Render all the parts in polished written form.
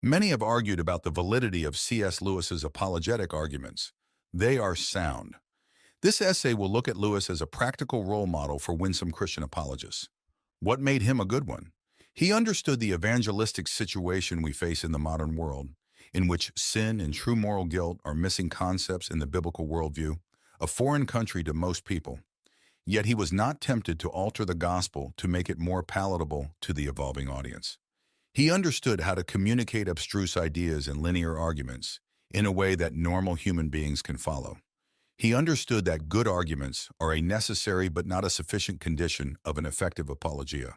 Many have argued about the validity of C.S. Lewis's apologetic arguments. They are sound. This essay will look at Lewis as a practical role model for winsome Christian apologists. What made him a good one? He understood the evangelistic situation we face in the modern world, in which sin and true moral guilt are missing concepts in the biblical worldview, a foreign country to most people. Yet he was not tempted to alter the gospel to make it more palatable to the evolving audience. He understood how to communicate abstruse ideas and linear arguments in a way that normal human beings can follow. He understood that good arguments are a necessary but not a sufficient condition of an effective apologia.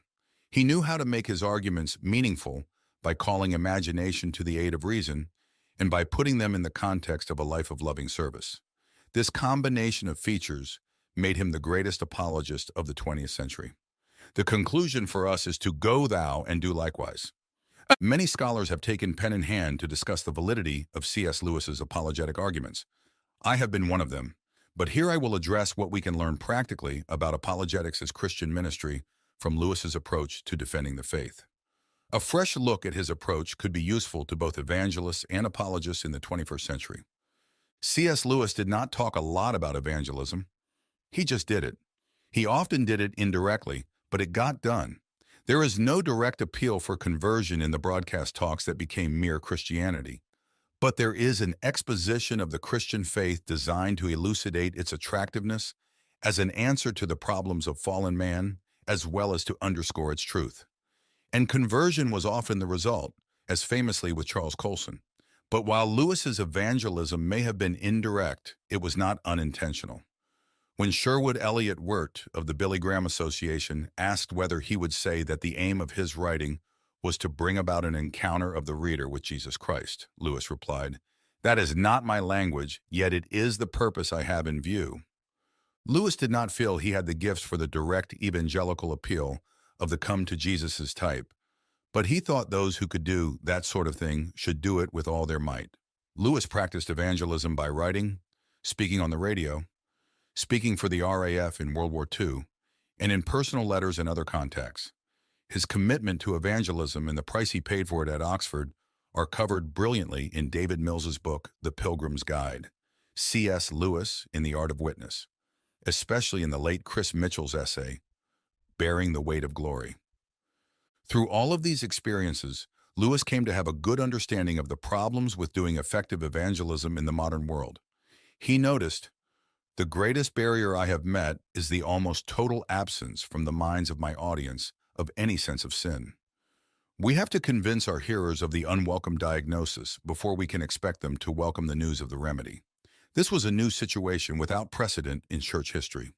He knew how to make his arguments meaningful by calling imagination to the aid of reason and by putting them in the context of a life of loving service. This combination of features made him the greatest apologist of the 20th century. The conclusion for us is to go thou and do likewise. Many scholars have taken pen in hand to discuss the validity of C.S. Lewis's apologetic arguments. I have been one of them, but here I will address what we can learn practically about apologetics as Christian ministry from Lewis's approach to defending the faith. A fresh look at his approach could be useful to both evangelists and apologists in the 21st century. C.S. Lewis did not talk a lot about evangelism. He just did it. He often did it indirectly, but it got done. There is no direct appeal for conversion in the broadcast talks that became mere Christianity. But there is an exposition of the Christian faith designed to elucidate its attractiveness as an answer to the problems of fallen man, as well as to underscore its truth. And conversion was often the result, as famously with Charles Colson. But while Lewis's evangelism may have been indirect, it was not unintentional. When Sherwood Elliott Wirt of the Billy Graham Association asked whether he would say that the aim of his writing was to bring about an encounter of the reader with Jesus Christ, Lewis replied, "That is not my language, yet it is the purpose I have in view." Lewis did not feel he had the gifts for the direct evangelical appeal of the come-to-Jesus' type, but he thought those who could do that sort of thing should do it with all their might. Lewis practiced evangelism by writing, speaking on the radio, speaking for the RAF in World War II, and in personal letters and other contacts. His commitment to evangelism and the price he paid for it at Oxford are covered brilliantly in David Mills's book, The Pilgrim's Guide, C.S. Lewis in the Art of Witness, especially in the late Chris Mitchell's essay, Bearing the Weight of Glory. Through all of these experiences, Lewis came to have a good understanding of the problems with doing effective evangelism in the modern world. He noticed, "The greatest barrier I have met is the almost total absence from the minds of my audience of any sense of sin." We have to convince our hearers of the unwelcome diagnosis before we can expect them to welcome the news of the remedy. This was a new situation without precedent in church history.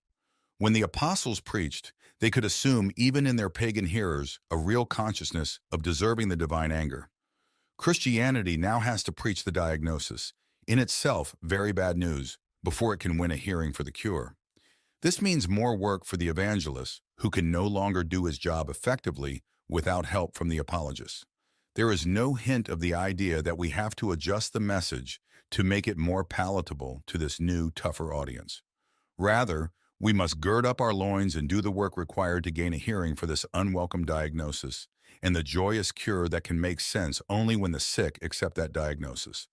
When the apostles preached, they could assume even in their pagan hearers a real consciousness of deserving the divine anger. Christianity now has to preach the diagnosis, in itself very bad news, before it can win a hearing for the cure. This means more work for the evangelist, who can no longer do his job effectively without help from the apologists. There is no hint of the idea that we have to adjust the message to make it more palatable to this new, tougher audience. Rather, we must gird up our loins and do the work required to gain a hearing for this unwelcome diagnosis and the joyous cure that can make sense only when the sick accept that diagnosis.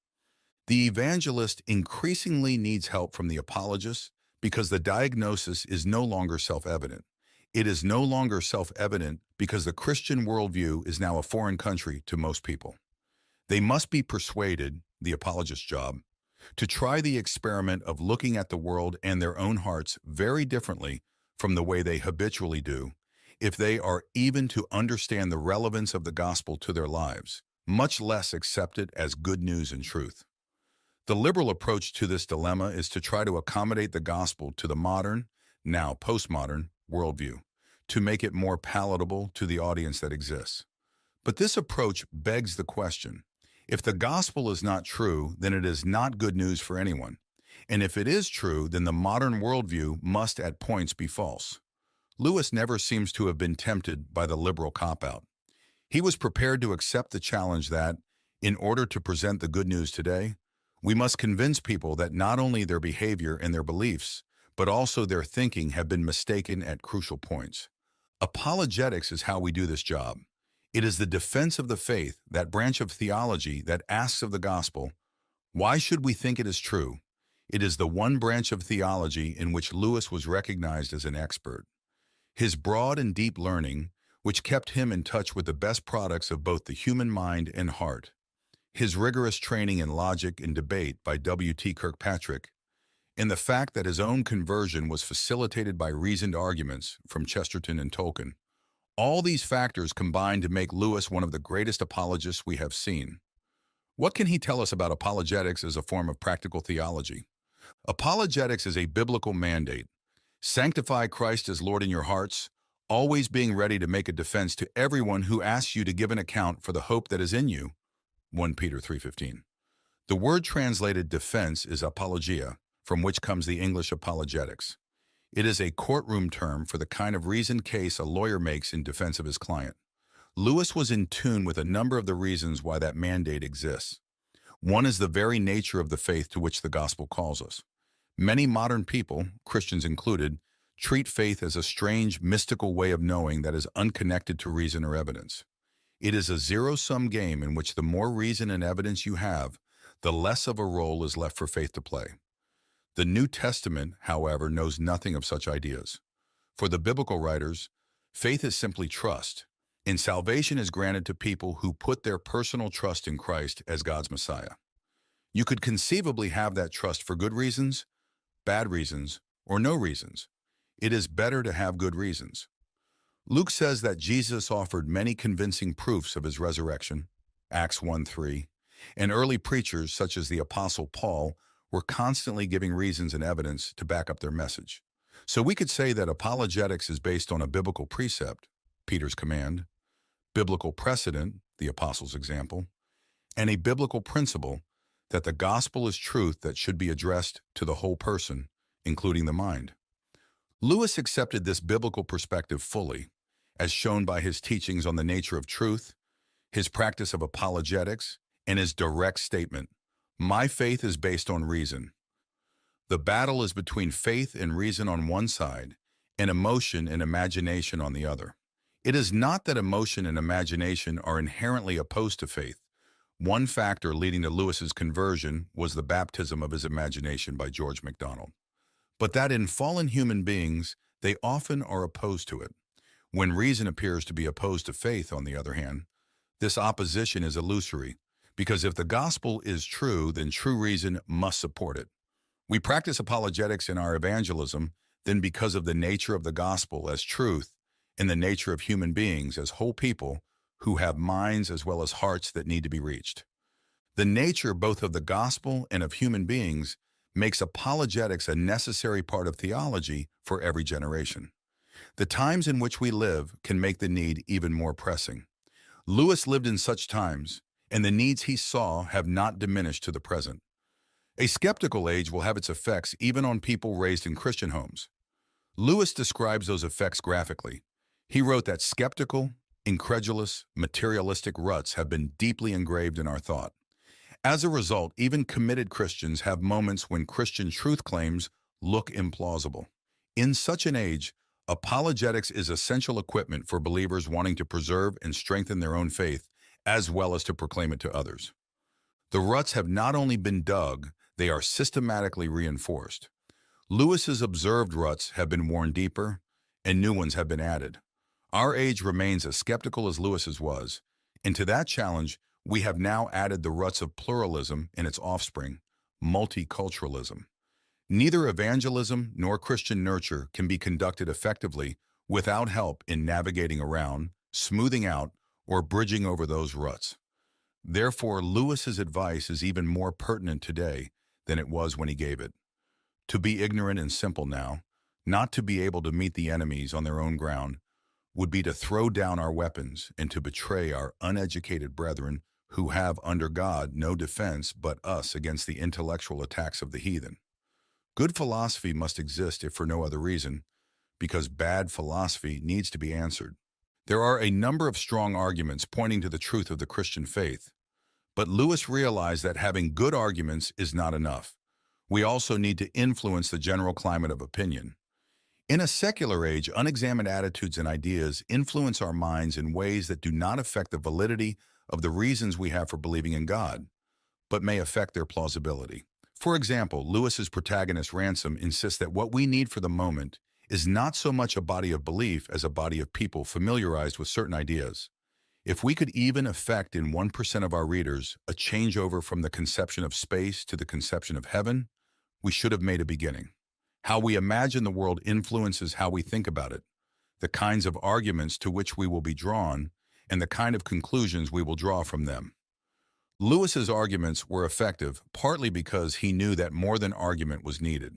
The evangelist increasingly needs help from the apologist because the diagnosis is no longer self-evident. It is no longer self-evident because the Christian worldview is now a foreign country to most people. They must be persuaded, the apologist's job, to try the experiment of looking at the world and their own hearts very differently from the way they habitually do, if they are even to understand the relevance of the gospel to their lives, much less accept it as good news and truth. The liberal approach to this dilemma is to try to accommodate the gospel to the modern, now postmodern, worldview, to make it more palatable to the audience that exists. But this approach begs the question, if the gospel is not true, then it is not good news for anyone. And if it is true, then the modern worldview must at points be false. Lewis never seems to have been tempted by the liberal cop-out. He was prepared to accept the challenge that, in order to present the good news today, we must convince people that not only their behavior and their beliefs, but also their thinking have been mistaken at crucial points. Apologetics is how we do this job. It is the defense of the faith, that branch of theology that asks of the gospel, why should we think it is true? It is the one branch of theology in which Lewis was recognized as an expert. His broad and deep learning, which kept him in touch with the best products of both the human mind and heart. His rigorous training in logic and debate by W.T. Kirkpatrick, and the fact that his own conversion was facilitated by reasoned arguments from Chesterton and Tolkien. All these factors combined to make Lewis one of the greatest apologists we have seen. What can he tell us about apologetics as a form of practical theology? Apologetics is a biblical mandate. Sanctify Christ as Lord in your hearts, always being ready to make a defense to everyone who asks you to give an account for the hope that is in you. 1 Peter 3:15. The word translated defense is apologia, from which comes the English apologetics. It is a courtroom term for the kind of reasoned case a lawyer makes in defense of his client. Lewis was in tune with a number of the reasons why that mandate exists. One is the very nature of the faith to which the gospel calls us. Many modern people, Christians included, treat faith as a strange, mystical way of knowing that is unconnected to reason or evidence. It is a zero-sum game in which the more reason and evidence you have, the less of a role is left for faith to play. The New Testament, however, knows nothing of such ideas. For the biblical writers, faith is simply trust, and salvation is granted to people who put their personal trust in Christ as God's Messiah. You could conceivably have that trust for good reasons, bad reasons, or no reasons. It is better to have good reasons. Luke says that Jesus offered many convincing proofs of his resurrection, Acts 1:3, and early preachers such as the Apostle Paul were constantly giving reasons and evidence to back up their message. So we could say that apologetics is based on a biblical precept, Peter's command, biblical precedent, the Apostles' example, and a biblical principle that the gospel is truth that should be addressed to the whole person, including the mind. Lewis accepted this biblical perspective fully, as shown by his teachings on the nature of truth, his practice of apologetics, and his direct statement, "My faith is based on reason." The battle is between faith and reason on one side, and emotion and imagination on the other. It is not that emotion and imagination are inherently opposed to faith. One factor leading to Lewis's conversion was the baptism of his imagination by George MacDonald. But that in fallen human beings, they often are opposed to it. When reason appears to be opposed to faith, on the other hand, this opposition is illusory, because if the gospel is true, then true reason must support it. We practice apologetics in our evangelism, then because of the nature of the gospel as truth and the nature of human beings as whole people who have minds as well as hearts that need to be reached. The nature both of the gospel and of human beings makes apologetics a necessary part of theology for every generation. The times in which we live can make the need even more pressing. Lewis lived in such times, and the needs he saw have not diminished to the present. A skeptical age will have its effects even on people raised in Christian homes. Lewis describes those effects graphically. He wrote that skeptical, incredulous, materialistic ruts have been deeply engraved in our thought. As a result, even committed Christians have moments when Christian truth claims look implausible. In such an age, apologetics is essential equipment for believers wanting to preserve and strengthen their own faith, as well as to proclaim it to others. The ruts have not only been dug, they are systematically reinforced. Lewis's observed ruts have been worn deeper, and new ones have been added. Our age remains as skeptical as Lewis's was, and to that challenge, we have now added the ruts of pluralism and its offspring, multiculturalism. Neither evangelism nor Christian nurture can be conducted effectively without help in navigating around, smoothing out, or bridging over those ruts. Therefore, Lewis's advice is even more pertinent today than it was when he gave it. To be ignorant and simple now, not to be able to meet the enemies on their own ground, would be to throw down our weapons and to betray our uneducated brethren who have under God no defense but us against the intellectual attacks of the heathen. Good philosophy must exist if for no other reason, because bad philosophy needs to be answered. There are a number of strong arguments pointing to the truth of the Christian faith, but Lewis realized that having good arguments is not enough. We also need to influence the general climate of opinion. In a secular age, unexamined attitudes and ideas influence our minds in ways that do not affect the validity of the reasons we have for believing in God, but may affect their plausibility. For example, Lewis's protagonist Ransom insists that what we need for the moment is not so much a body of belief as a body of people familiarized with certain ideas. If we could even effect in 1% of our readers a changeover from the conception of space to the conception of heaven, we should have made a beginning. How we imagine the world influences how we think about it, the kinds of arguments to which we will be drawn, and the kind of conclusions we will draw from them. Lewis's arguments were effective partly because he knew that more than argument was needed.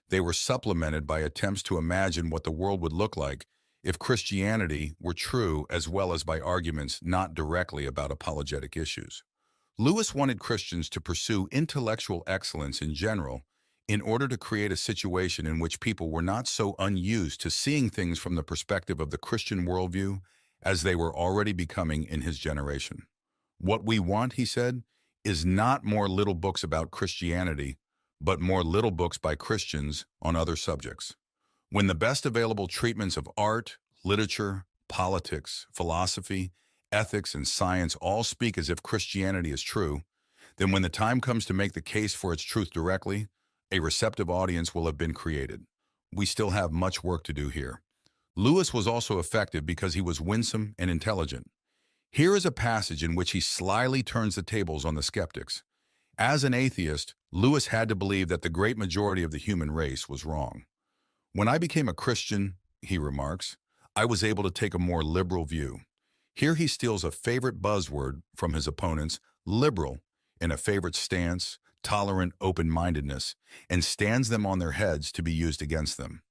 They were supplemented by attempts to imagine what the world would look like if Christianity were true, as well as by arguments not directly about apologetic issues. Lewis wanted Christians to pursue intellectual excellence in general in order to create a situation in which people were not so unused to seeing things from the perspective of the Christian worldview as they were already becoming in his generation. What we want, he said, is not more little books about Christianity, but more little books by Christians on other subjects. When the best available treatments of art, literature, politics, philosophy, ethics, and science all speak as if Christianity is true, then when the time comes to make the case for its truth directly, a receptive audience will have been created. We still have much work to do here. Lewis was also effective because he was winsome and intelligent. Here is a passage in which he slyly turns the tables on the skeptics. As an atheist, Lewis had to believe that the great majority of the human race was wrong. When I became a Christian, he remarks, I was able to take a more liberal view. Here he steals a favorite buzzword from his opponents, liberal, in a favorite stance, tolerant open-mindedness, and stands them on their heads to be used against them.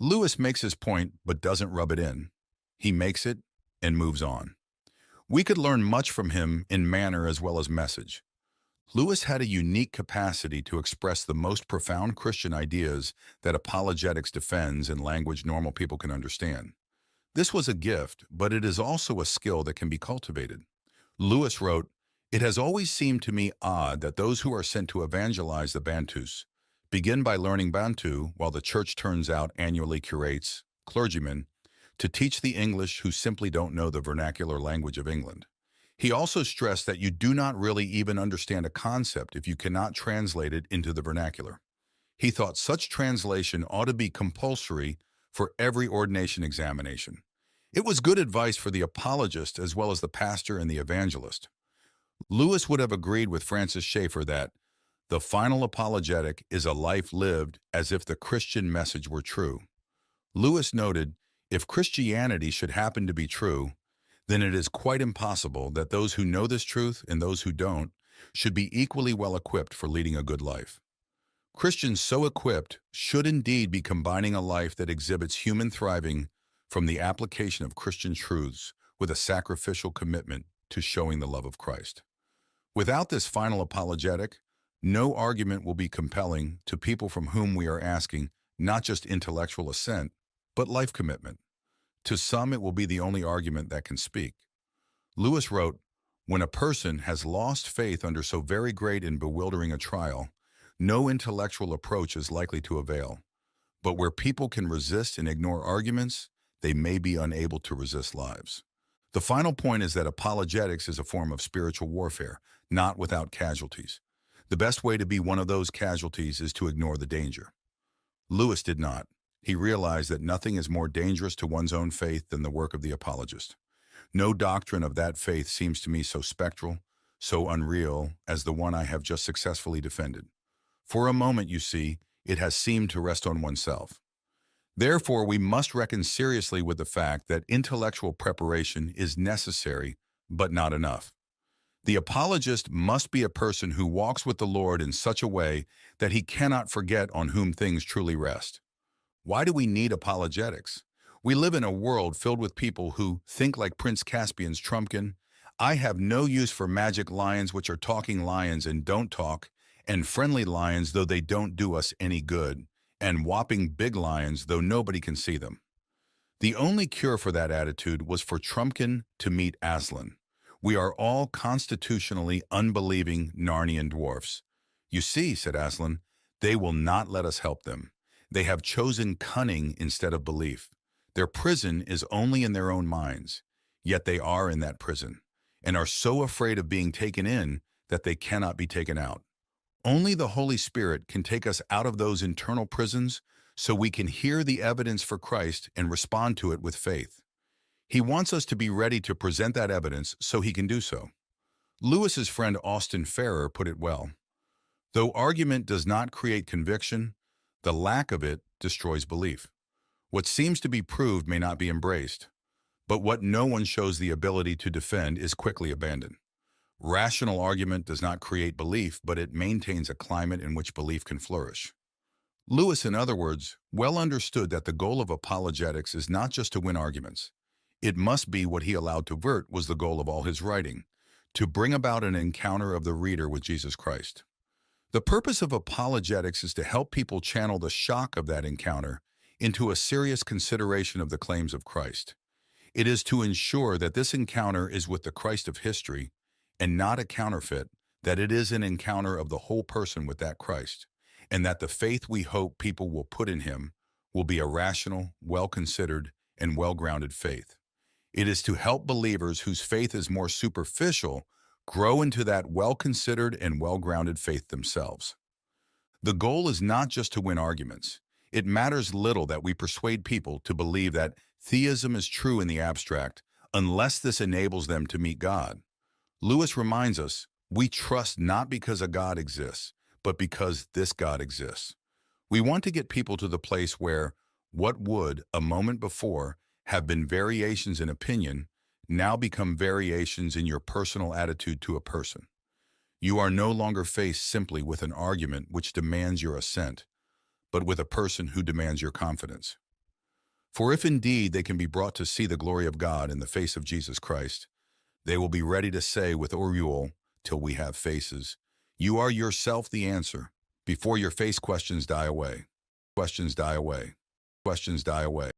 Lewis makes his point but doesn't rub it in. He makes it and moves on. We could learn much from him in manner as well as message. Lewis had a unique capacity to express the most profound Christian ideas that apologetics defends in language normal people can understand. This was a gift, but it is also a skill that can be cultivated. Lewis wrote, "It has always seemed to me odd that those who are sent to evangelize the Bantus begin by learning Bantu while the church turns out annually curates, clergymen, to teach the English who simply don't know the vernacular language of England." He also stressed that you do not really even understand a concept if you cannot translate it into the vernacular. He thought such translation ought to be compulsory for every ordination examination. It was good advice for the apologist as well as the pastor and the evangelist. Lewis would have agreed with Francis Schaeffer that the final apologetic is a life lived as if the Christian message were true. Lewis noted, if Christianity should happen to be true, then it is quite impossible that those who know this truth and those who don't should be equally well equipped for leading a good life. Christians so equipped should indeed be combining a life that exhibits human thriving from the application of Christian truths with a sacrificial commitment to showing the love of Christ. Without this final apologetic, no argument will be compelling to people from whom we are asking not just intellectual assent, but life commitment. To some, it will be the only argument that can speak. Lewis wrote, "When a person has lost faith under so very great and bewildering a trial, no intellectual approach is likely to avail. But where people can resist and ignore arguments, they may be unable to resist lives." The final point is that apologetics is a form of spiritual warfare, not without casualties. The best way to be one of those casualties is to ignore the danger. Lewis did not. He realized that nothing is more dangerous to one's own faith than the work of the apologist. No doctrine of that faith seems to me so spectral, so unreal as the one I have just successfully defended. For a moment, you see, it has seemed to rest on oneself. Therefore, we must reckon seriously with the fact that intellectual preparation is necessary, but not enough. The apologist must be a person who walks with the Lord in such a way that he cannot forget on whom things truly rest. Why do we need apologetics? We live in a world filled with people who think like Prince Caspian's Trumpkin. I have no use for magic lions which are talking lions and don't talk, and friendly lions though they don't do us any good, and whopping big lions though nobody can see them. The only cure for that attitude was for Trumpkin to meet Aslan. We are all constitutionally unbelieving Narnian dwarfs. You see, said Aslan, they will not let us help them. They have chosen cunning instead of belief. Their prison is only in their own minds, yet they are in that prison, and are so afraid of being taken in that they cannot be taken out. Only the Holy Spirit can take us out of those internal prisons so we can hear the evidence for Christ and respond to it with faith. He wants us to be ready to present that evidence so he can do so. Lewis's friend Austin Farrer put it well. Though argument does not create conviction, the lack of it destroys belief. What seems to be proved may not be embraced, but what no one shows the ability to defend is quickly abandoned. Rational argument does not create belief, but it maintains a climate in which belief can flourish. Lewis, in other words, well understood that the goal of apologetics is not just to win arguments. It must be what he allowed to vert was the goal of all his writing, to bring about an encounter of the reader with Jesus Christ. The purpose of apologetics is to help people channel the shock of that encounter into a serious consideration of the claims of Christ. It is to ensure that this encounter is with the Christ of history and not a counterfeit, that it is an encounter of the whole person with that Christ, and that the faith we hope people will put in him will be a rational, well-considered, and well-grounded faith. It is to help believers whose faith is more superficial grow into that well-considered and well-grounded faith themselves. The goal is not just to win arguments. It matters little that we persuade people to believe that theism is true in the abstract unless this enables them to meet God. Lewis reminds us, we trust not because a God exists, but because this God exists. We want to get people to the place where what would, a moment before, have been variations in opinion now become variations in your personal attitude to a person. You are no longer faced simply with an argument which demands your assent, but with a person who demands your confidence. For if indeed they can be brought to see the glory of God in the face of Jesus Christ, they will be ready to say with Oriol, till we have faces, you are yourself the answer, before your face questions die away. Questions die away. Questions die away.